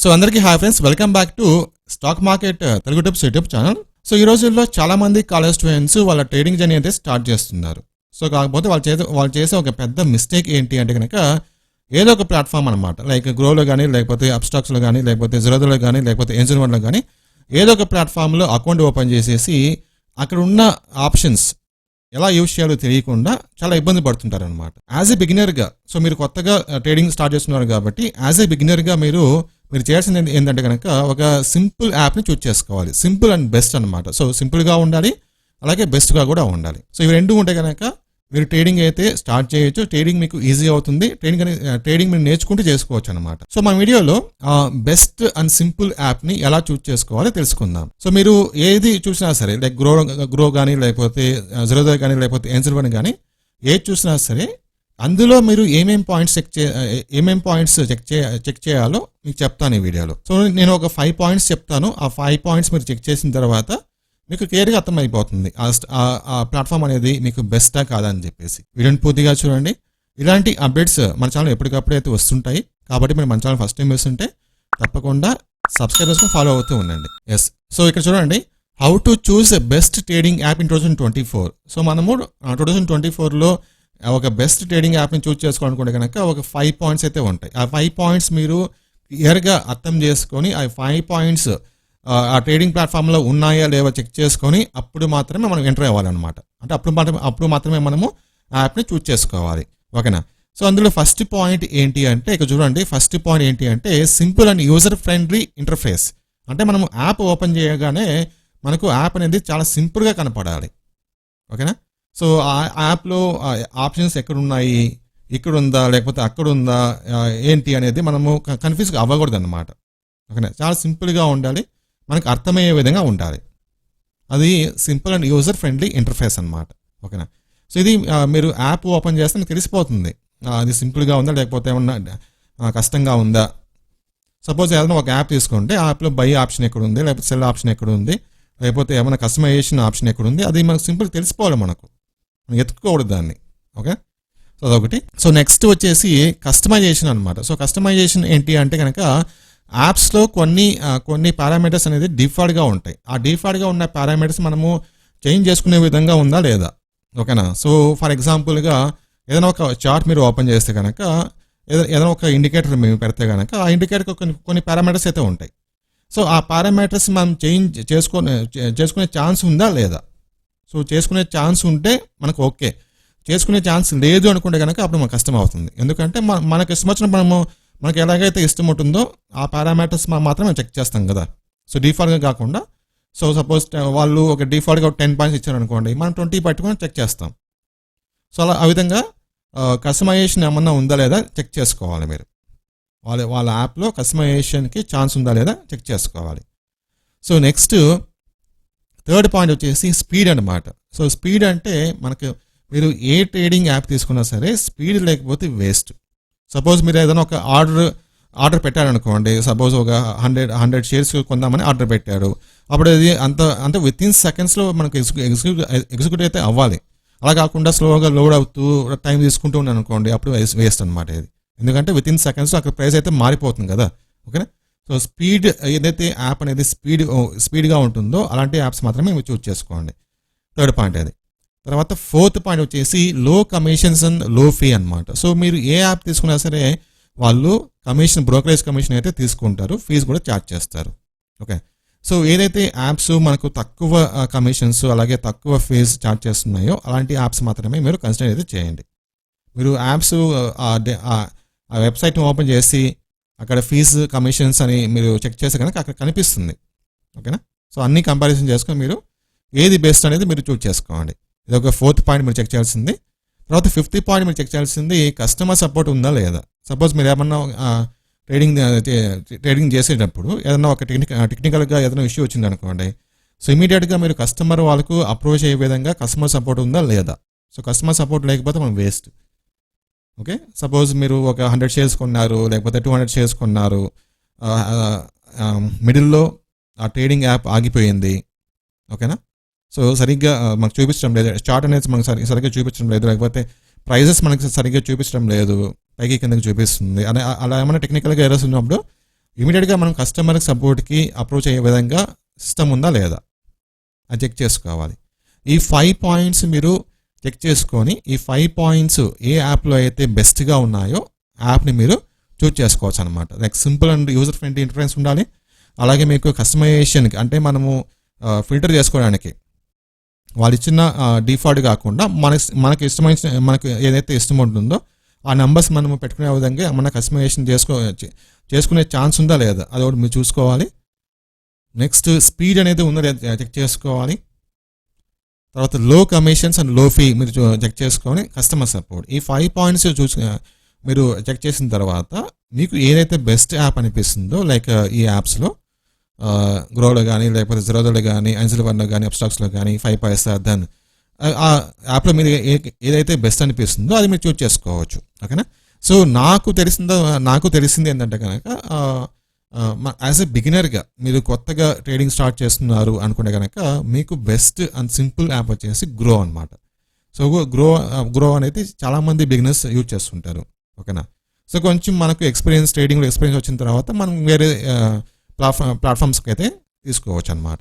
So అందరికీ hi friends, welcome back to stock market Telugu tips YouTube channel. So ఈ రోజుల్లో చాలా మంది కాలేజ్ స్టూడెంట్స్ వాళ్ళ ట్రేడింగ్ జర్నీ అయితే స్టార్ట్ చేస్తున్నారు. సో కాకపోతే వాళ్ళు చేసే ఒక పెద్ద మిస్టేక్ ఏంటి అంటే కనుక ఏదో ఒక ప్లాట్ఫామ్ అనమాట, లైక్ గ్రోలో కానీ, లేకపోతే అప్స్టాక్స్లో కానీ, లేకపోతే జిరోదాలో కానీ, లేకపోతే ఏంజల్ వన్లో కానీ ఏదో ఒక ప్లాట్ఫామ్లో అకౌంట్ ఓపెన్ చేసేసి అక్కడ ఉన్న ఆప్షన్స్ ఎలా యూజ్ చేయాలో తెలియకుండా చాలా ఇబ్బంది పడుతుంటారు అనమాట. యాజ్ ఏ బిగినర్గా, సో మీరు కొత్తగా ట్రేడింగ్ స్టార్ట్ చేస్తున్నారు కాబట్టి యాజ్ ఏ బిగినర్గా మీరు చేయాల్సింది ఏంటంటే కనుక ఒక సింపుల్ యాప్ని చూస్ చేసుకోవాలి. సింపుల్ అండ్ బెస్ట్ అనమాట. సో సింపుల్గా ఉండాలి, అలాగే బెస్ట్గా కూడా ఉండాలి. సో ఇవి రెండు ఉంటే కనుక మీరు ట్రేడింగ్ అయితే స్టార్ట్ చేయొచ్చు. ట్రేడింగ్ మీకు ఈజీ అవుతుంది. ట్రేడింగ్ మీరు నేర్చుకుంటూ చేసుకోవచ్చు అనమాట. సో మా వీడియోలో బెస్ట్ అండ్ సింపుల్ యాప్ని ఎలా చూస్ చేసుకోవాలో తెలుసుకుందాం. సో మీరు ఏది చూసినా సరే, లైక్ గ్రో కానీ, లేకపోతే జిరోదా కానీ, లేకపోతే ఏంజల్ వన్ కానీ, ఏది చూసినా సరే అందులో మీరు ఏమేం పాయింట్స్ చెక్ చేయాలో మీకు చెప్తాను ఈ వీడియోలో. సో నేను ఒక 5 పాయింట్స్ చెప్తాను. ఆ 5 పాయింట్స్ మీరు చెక్ చేసిన తర్వాత మీకు క్లియర్గా అర్థమైపోతుంది ఆ ప్లాట్ఫామ్ అనేది మీకు బెస్టా కాదా అని చెప్పేసి. వీడియోని పూర్తిగా చూడండి. ఇలాంటి అప్డేట్స్ మన ఛానల్ ఎప్పటికప్పుడు అయితే వస్తుంటాయి కాబట్టి మీరు మన ఛానల్ ఫస్ట్ టైం వేస్తుంటే తప్పకుండా సబ్స్క్రైబ్ చేసుకుని ఫాలో అవుతూ ఉండండి. ఎస్, సో ఇక్కడ చూడండి, how to choose best trading app in 2024. So మనము 2024లో ఒక బెస్ట్ ట్రేడింగ్ యాప్ని చూస్ చేసుకోవాలనుకుంటే కనుక ఒక 5 పాయింట్స్ అయితే ఉంటాయి. ఆ 5 పాయింట్స్ మీరు క్లియర్గా అర్థం చేసుకొని ఆ 5 పాయింట్స్ ఆ ట్రేడింగ్ ప్లాట్ఫామ్లో ఉన్నాయా లేవో చెక్ చేసుకొని అప్పుడు మాత్రమే మనం ఎంటర్ అవ్వాలన్నమాట. అంటే అప్పుడు మాత్రమే మనము ఆ యాప్ని చూస్ చేసుకోవాలి. ఓకేనా? సో అందులో ఫస్ట్ పాయింట్ ఏంటి అంటే, ఇక చూడండి, ఫస్ట్ పాయింట్ ఏంటి అంటే simple and user friendly interface. అంటే మనము యాప్ ఓపెన్ చేయగానే మనకు యాప్ అనేది చాలా సింపుల్గా కనపడాలి. ఓకేనా? సో ఆ యాప్లో ఆప్షన్స్ ఎక్కడున్నాయి, ఇక్కడ ఉందా లేకపోతే అక్కడ ఉందా ఏంటి అనేది మనము కన్ఫ్యూజ్ అవ్వకూడదు అనమాట. ఓకేనా? చాలా సింపుల్గా ఉండాలి, మనకు అర్థమయ్యే విధంగా ఉండాలి. అది simple and user friendly interface అనమాట. ఓకేనా? సో ఇది మీరు యాప్ ఓపెన్ చేస్తే మీకు తెలిసిపోతుంది అది సింపుల్గా ఉందా లేకపోతే ఏమన్నా కష్టంగా ఉందా. సపోజ్ ఏదైనా ఒక యాప్ తీసుకుంటే ఆ యాప్లో బై ఆప్షన్ ఎక్కడ ఉంది, లేకపోతే సెల్ ఆప్షన్ ఎక్కడ ఉంది, లేకపోతే ఏమైనా కస్టమైజేషన్ ఆప్షన్ ఎక్కడ ఉంది, అది మనకు సింపుల్ తెలిసిపోవాలి. మనం ఎత్తుకోకూడదు దాన్ని. ఓకే, సో అదొకటి. సో నెక్స్ట్ వచ్చేసి కస్టమైజేషన్ అనమాట. సో కస్టమైజేషన్ ఏంటి అంటే కనుక యాప్స్లో కొన్ని పారామీటర్స్ అనేది డిఫాల్ట్గా ఉంటాయి. ఆ డిఫాల్ట్గా ఉన్న పారామీటర్స్ మనము చేంజ్ చేసుకునే విధంగా ఉందా లేదా. ఓకేనా? సో ఫర్ ఎగ్జాంపుల్గా ఏదైనా ఒక చార్ట్ మీరు ఓపెన్ చేస్తే కనుక ఏదైనా ఒక ఇండికేటర్ మేము పెడితే కనుక ఆ ఇండికేటర్కి కొన్ని పారామీటర్స్ అయితే ఉంటాయి. సో ఆ పారామీటర్స్ మనం చేంజ్ చేసుకునే ఛాన్స్ ఉందా లేదా. సో చేసుకునే ఛాన్స్ ఉంటే మనకు ఓకే, చేసుకునే ఛాన్స్ లేదు అనుకుంటే కనుక అప్పుడు మనకు కష్టం అవుతుంది. ఎందుకంటే మనకు ఇష్టం వచ్చిన మనకి ఎలాగైతే ఇష్టం ఉంటుందో ఆ పారామీటర్స్ మాత్రమే చెక్ చేస్తాం కదా. సో డిఫాల్ట్గా కాకుండా, సో సపోజ్ వాళ్ళు ఒక డిఫాల్ట్గా 10 పాయింట్స్ ఇచ్చారనుకోండి, మనం 20 పట్టుకొని చెక్ చేస్తాం. సో అలా ఆ విధంగా కస్టమైజేషన్ ఏమన్నా ఉందా లేదా చెక్ చేసుకోవాలి మీరు. వాళ్ళ యాప్లో కస్టమైజేషన్కి ఛాన్స్ ఉందా లేదా చెక్ చేసుకోవాలి. సో నెక్స్ట్ థర్డ్ పాయింట్ వచ్చేసి స్పీడ్ అనమాట. సో స్పీడ్ అంటే మనకు మీరు ఏ ట్రేడింగ్ యాప్ తీసుకున్నా సరే స్పీడ్ లేకపోతే వేస్ట్. సపోజ్ మీరు ఏదైనా ఒక ఆర్డర్ పెట్టారనుకోండి, సపోజ్ ఒక 100 షేర్స్ కొందామని ఆర్డర్ పెట్టారు. అప్పుడు అది అంత విత్ ఇన్ సెకండ్స్లో మనకు ఎగ్జిక్యూట్ అయితే అవ్వాలి. అలా కాకుండా స్లోగా లోడ్ అవుతూ టైం తీసుకుంటూ ఉన్నాను అనుకోండి, అప్పుడు వేస్ట్ అనమాట ఇది. ఎందుకంటే విత్ ఇన్ సెకండ్స్లో అక్కడ ప్రైస్ అయితే మారిపోతుంది కదా. ఓకేనా? సో స్పీడ్ ఏదైతే యాప్ అనేది స్పీడ్గా ఉంటుందో అలాంటి యాప్స్ మాత్రమే మీరు చూస్ చేసుకోండి. థర్డ్ పాయింట్ అది. తర్వాత ఫోర్త్ పాయింట్ వచ్చేసి లో కమిషన్స్ అండ్ లో ఫీ అనమాట. సో మీరు ఏ యాప్ తీసుకున్నా సరే వాళ్ళు బ్రోకరేజ్ కమిషన్ అయితే తీసుకుంటారు, ఫీజు కూడా ఛార్జ్ చేస్తారు. ఓకే, సో ఏదైతే యాప్స్ మనకు తక్కువ కమిషన్స్ అలాగే తక్కువ ఫీజు ఛార్జ్ చేస్తున్నాయో అలాంటి యాప్స్ మాత్రమే మీరు కన్సిడర్ అయితే చేయండి. మీరు యాప్స్ ఆ వెబ్సైట్ని ఓపెన్ చేసి అక్కడ ఫీజు కమిషన్స్ అని మీరు చెక్ చేస్తే కనుక అక్కడ కనిపిస్తుంది. ఓకేనా? సో అన్ని కంపారిజన్ చేసుకొని మీరు ఏది బెస్ట్ అనేది మీరు చూస్ చేసుకోండి. ఇది ఒక 4th పాయింట్ మీరు చెక్ చేయాల్సింది. తర్వాత 5th పాయింట్ మీరు చెక్ చేయాల్సింది కస్టమర్ సపోర్ట్ ఉందా లేదా. సపోజ్ మీరు ఏమన్నా ట్రేడింగ్ చేసేటప్పుడు ఏదన్నా ఒక టెక్నికల్గా ఏదైనా ఇష్యూ వచ్చింది అనుకోండి, సో ఇమీడియట్గా మీరు కస్టమర్ వాళ్ళకు అప్రోచ్ అయ్యే విధంగా కస్టమర్ సపోర్ట్ ఉందా లేదా. సో కస్టమర్ సపోర్ట్ లేకపోతే మనం వేస్ట్. ఓకే, సపోజ్ మీరు ఒక 100 షేర్స్ కొన్నారు, లేకపోతే 200 షేర్స్ కొన్నారు, మిడిల్లో ఆ ట్రేడింగ్ యాప్ ఆగిపోయింది. ఓకేనా? సో సరిగ్గా మనకు చూపించడం లేదు, చార్ట్ అనేది మనకు సరిగ్గా చూపించడం లేదు, లేకపోతే ప్రైజెస్ మనకి సరిగ్గా చూపించడం లేదు, పైకి కిందకి చూపిస్తుంది. అలా ఏమైనా టెక్నికల్గా ఎర్రర్స్ ఉన్నప్పుడు ఇమీడియట్గా మనం కస్టమర్ సపోర్ట్కి అప్రోచ్ అయ్యే విధంగా సిస్టమ్ ఉందా లేదా అది చెక్ చేసుకోవాలి. ఈ 5 పాయింట్స్ మీరు చెక్ చేసుకొని ఈ 5 పాయింట్స్ ఏ యాప్లో అయితే బెస్ట్గా ఉన్నాయో యాప్ని మీరు చూస్ చేసుకోవచ్చు అనమాట. Like simple and user friendly interference ఉండాలి. అలాగే మీకు కస్టమైజేషన్కి అంటే మనము ఫిల్టర్ చేసుకోవడానికి వాళ్ళు ఇచ్చిన డిఫాల్ట్ కాకుండా మనకి ఇష్టమైన మనకు ఏదైతే ఇష్టం ఉంటుందో ఆ నెంబర్స్ మనము పెట్టుకునే విధంగా మన కస్టమైజేషన్ చేసుకునే ఛాన్స్ ఉందా లేదా అది ఒకటి మీరు చూసుకోవాలి. నెక్స్ట్ స్పీడ్ అనేది ఉందా లేదా చెక్ చేసుకోవాలి. తర్వాత లో కమిషన్స్ అండ్ లో ఫీ మీరు చెక్ చేసుకొని కస్టమర్ సపోర్ట్ ఈ 5 పాయింట్స్ మీరు చెక్ చేసిన తర్వాత మీకు ఏదైతే బెస్ట్ యాప్ అనిపిస్తుందో లైక్ ఈ యాప్స్లో గ్రోలో కానీ లేకపోతే జీరోలో కానీ అంజల్ వన్లో కానీ అప్స్టాక్స్లో కానీ 5 పైసా దెన్ ఆ యాప్లో మీరు ఏదైతే బెస్ట్ అనిపిస్తుందో అది మీరు చూస్ చేసుకోవచ్చు. ఓకేనా. సో నాకు తెలిసింది ఏంటంటే కనుక యాజ్ ఎ బిగినర్గా మీరు కొత్తగా ట్రేడింగ్ స్టార్ట్ చేస్తున్నారు అనుకుంటే కనుక మీకు బెస్ట్ అండ్ సింపుల్ యాప్ వచ్చేసి గ్రో అనమాట. సో గ్రో అనేది చాలామంది బిగినర్స్ యూజ్ చేస్తుంటారు. ఓకేనా. సో కొంచెం మనకు ట్రేడింగ్లో ఎక్స్పీరియన్స్ వచ్చిన తర్వాత మనం వేరే ప్లాట్ఫామ్స్కి అయితే తీసుకోవచ్చు అనమాట.